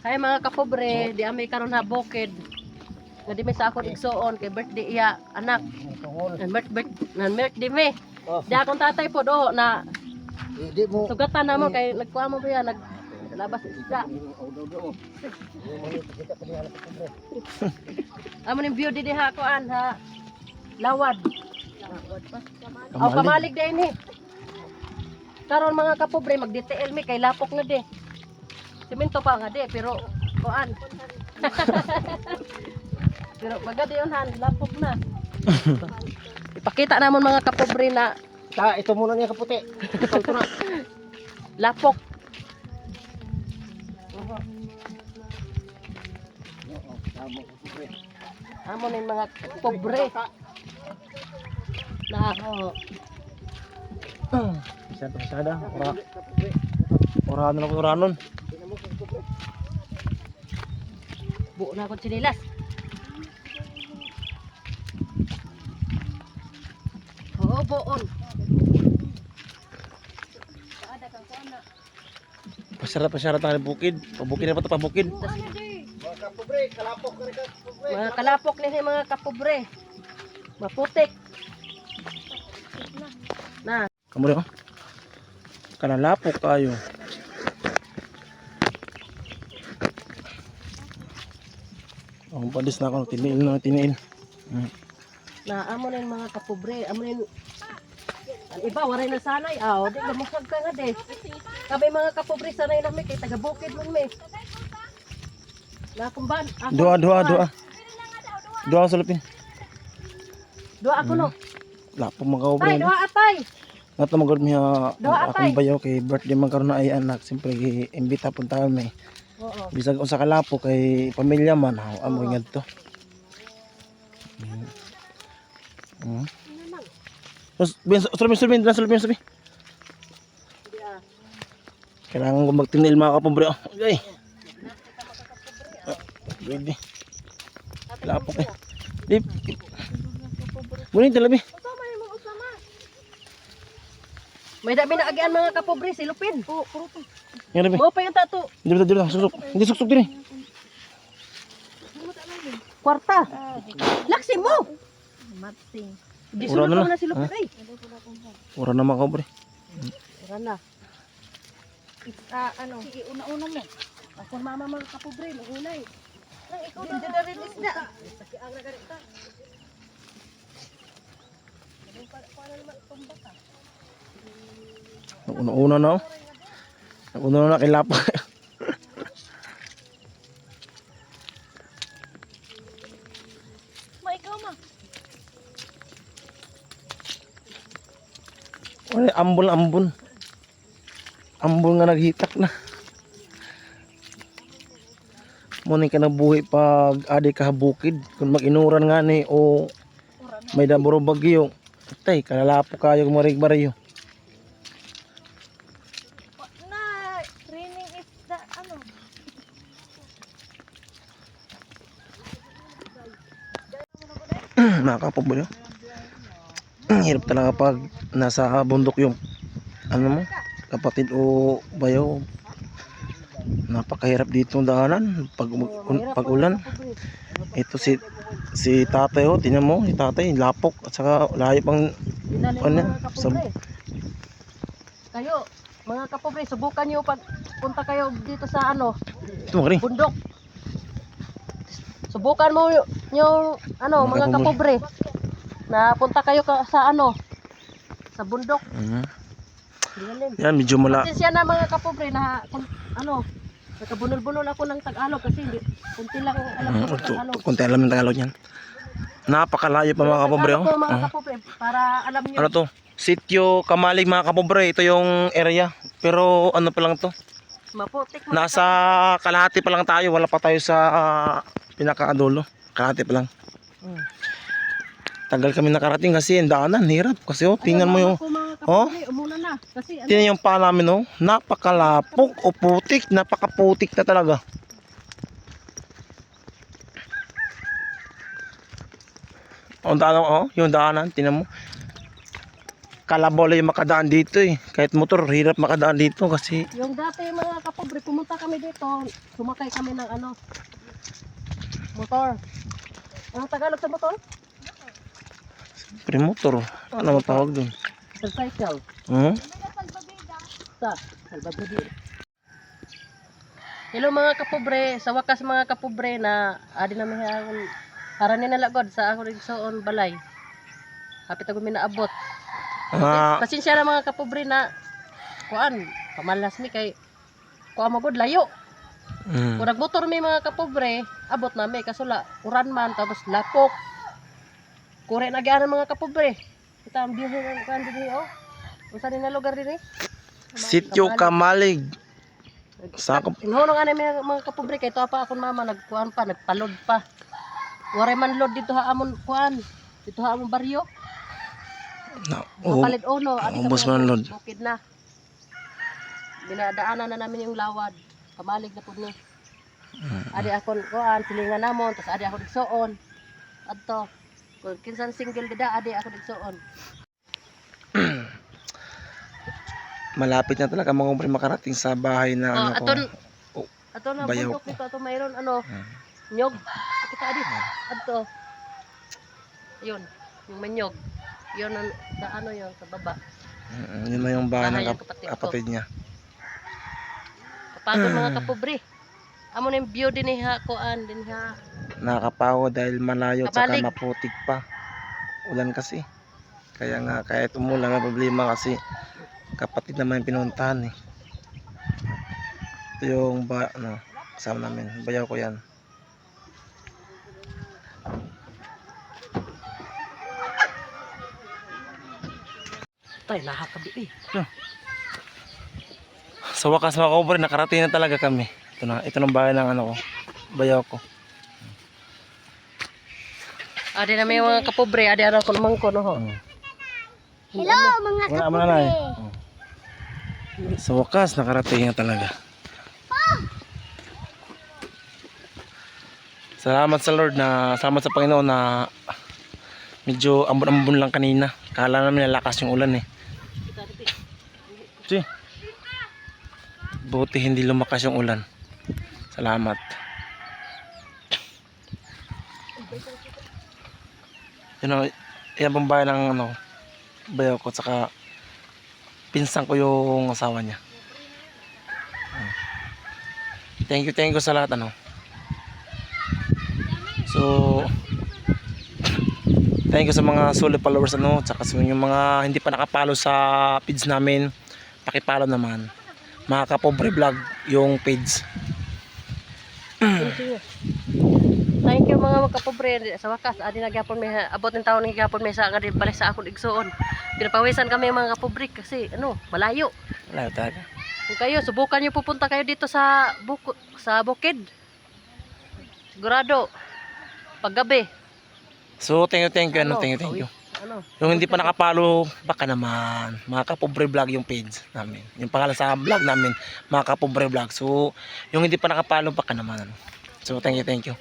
Hay mga kapobre, di amay karon ha bukid. Nga di may sa akong igsoon kay birthday iya anak. Birthday me. Di akong tatay po do na Hindi mo. sugatan na mo kay nagkuha mo ba yan naglabas isda. Amo ning view di diha kuan ha. Lawad. Aw kamalig din eh. Karon mga kapobre mag-detail mi kay lapok na di. Simento pa nga di pero kuan. Pero magadi yun han, lapok na. Ipakita namon mga kapobre na Ito muna niya kaputi. Ito na. lapok. Amo ning mga pobre. Na Sada. Orahan na lang oranon. buo na ko sinilas. Oo, buon. Pasyarat tayo bukid. Pabukid na pa ito, pabukid. Mga kapobre, kalapok ka rin kapobre. Mga kalapok ni mga kapobre. Maputik. Na. Kamu rin, oh. Kalalapok tayo. Ang padis na ako, tiniil. Na amo nin mga kapobre, amo nin ang iba waray na sanay. Aw, di gamusag ka nga de. Kami mga kapobre sanay na mi kay taga bukid man mi. Na kumban. Doa. Doa ang sulupin. Doa ako no. Lapok mga kaubra. Tay, doa atay. Nga ito magod niya Doa, akong atay. bayaw kay birthday man karon na ay anak. Siyempre, imbita punta kami. Oo. Bisag usa ka lapok kay pamilya man. Amo nga dito. Sulupin. Kailangan ko magtinil mga kapobre. Okay. Pwede. Lapok eh. Dip. Bunin talabi. May dami na agian mga kapobre silupin. Oo, puro to. Yan talabi. Mo pa yung tato. Dito. Susuk. Hindi suksuk din eh. Kwarta. Laksi mo. Di Ura sulod na mo na. na silupin ay. Pura na mga kapobre. Ura na. Sige, una-una mo. Ako mama mga kapobre, magunay. Ikaw na rin isda. Ang nagarita. Una na oh. Una na kay lapok. Ikaw ma. Ay, ambon. Ambon nga naghitak na. Muna ka nabuhi pag adi ka bukid. Kung mag-inuran nga ni o may daburo bagyo. Tay, kalalapo kayo marig-barayo. Na, training is the Nakakapabuli. Hirap talaga pag nasa bundok yung ano mo, kapatid o bayaw. Napakahirap dito ang daanan pag ulan. Ito si tatay oh, tingnan mo, si tatay lapok at saka layo pang ano, kayo, mga kapobre, subukan nyo pag punta kayo dito sa ito mga rin. bundok. Subukan mo yung mga kapobre. Na punta kayo sa sa bundok. Yan, medyo mala. Pasensya na mga kapobre na nakabunol-bunol ako ng Tagalog kasi kunti lang alam ko ng Tagalog. Kunti alam ng Tagalog yan. Napakalayo pa mga kapobre oh. Mga kapobre, para alam nyo. Ano to? Sitio Kamalig mga kapobre, ito yung area. Pero ano pa lang to? Maputik mo. Nasa kalahati pa lang tayo, wala pa tayo sa pinakadulo. Kalahati pa lang. Tagal kami nakarating kasi ang daanan, hirap. Kasi oh, tingnan mo yung Umuna na. Kasi tingnan yung paa namin oh, napakalapok o putik, napakaputik na talaga. Yung daanan, tingnan mo. kalabaw lang yung makadaan dito eh. Kahit motor, hirap makadaan dito kasi Yung dati mga kapobre, pumunta kami dito, sumakay kami ng motor. Anong Tagalog sa motor? pre-motor. Ano ang tawag dun? Motorcycle. Hmm? Salvador. Hello mga kapobre, sa wakas mga kapobre na adi na may haranin na lagod sa ako rigsoon balay. Hapit ako minaabot. Ah, Pasensya na mga kapobre na kuan, pamalas mi kay kuan magod layo. mm. Kung nagmotor mi mga kapobre, abot na mi kasula uran man tapos lapok. Kure na gyana mga kapobre. Kita ang biyahe ng kuan dinhi oh. Unsa ni na lugar dinhi? Sityo Kamalig. Sakop. Inhunong ani mga kapobre kay to pa akon mama nagkuan pa, nagpalod pa. Wari man lod dito ha amon kuan. Dito ha amon baryo. No. Oh, Kapalit uno, ubos man lod. bukid na. Dinadaanan na namin yung lawad. Kamalig na pud ni. Adi akon kuan silingan namon, tas adi ako digsoon. Adto. Kung kinsan single dida adi ako digsoon. Malapit na talaga mga pre makarating sa bahay na ano ko. Oh, Ato na bayaw bundok ko. dito ato mayroon nyog. Kita adi. Adto. Yun, yung manyog. Yun ang sa yun sa baba. Yun na yung bahay Bahay ng ng kapatid ko. kapatid niya. Kapagod mga kapobre. Amo na yung view din ha kuan din ha. Nakakapawa dahil malayo at saka Kabalig. maputik pa. Ulan kasi. Kaya nga kahit umulan may problema kasi kapatid naman yung pinuntahan eh. Ito yung kasama namin. Bayaw ko yan. Tay nakakabi eh. Sa wakas mga kaubre, nakarating na talaga kami. Ito ng bahay ng ko. Bayaw ko. Adi na may mga kapobre, adi ano ko naman ko no ho. Hello mga Wala mo na na eh. Sa wakas, nakarating na talaga. Salamat sa Lord salamat sa Panginoon na medyo ambon-ambon lang kanina. Kala namin nalakas yung ulan eh. Sige. Buti hindi lumakas yung ulan. Salamat. Yan pong bahay ng bayaw ko saka pinsan ko yung asawa niya. Thank you sa lahat So thank you sa mga solid followers saka sa yung mga hindi pa nakapalo sa page namin, paki-follow naman. Mga Kapobre Vlog yung page. Thank you mga kapobre sa wakas adi na gyapon may abot ng taon ng gyapon may sa nga balik sa akong igsuon. Pinapawisan kami mga kapobre kasi malayo. Wala talaga. Kung kayo subukan niyo pupunta kayo dito sa bukid. Sigurado paggabi. So thank you thank you. Yung hindi pa nakapalo, baka naman mga Kapobre Vlog yung page namin. Yung pangalan sa vlog namin, mga Kapobre Vlog. So yung hindi pa nakapalo, baka naman. So thank you.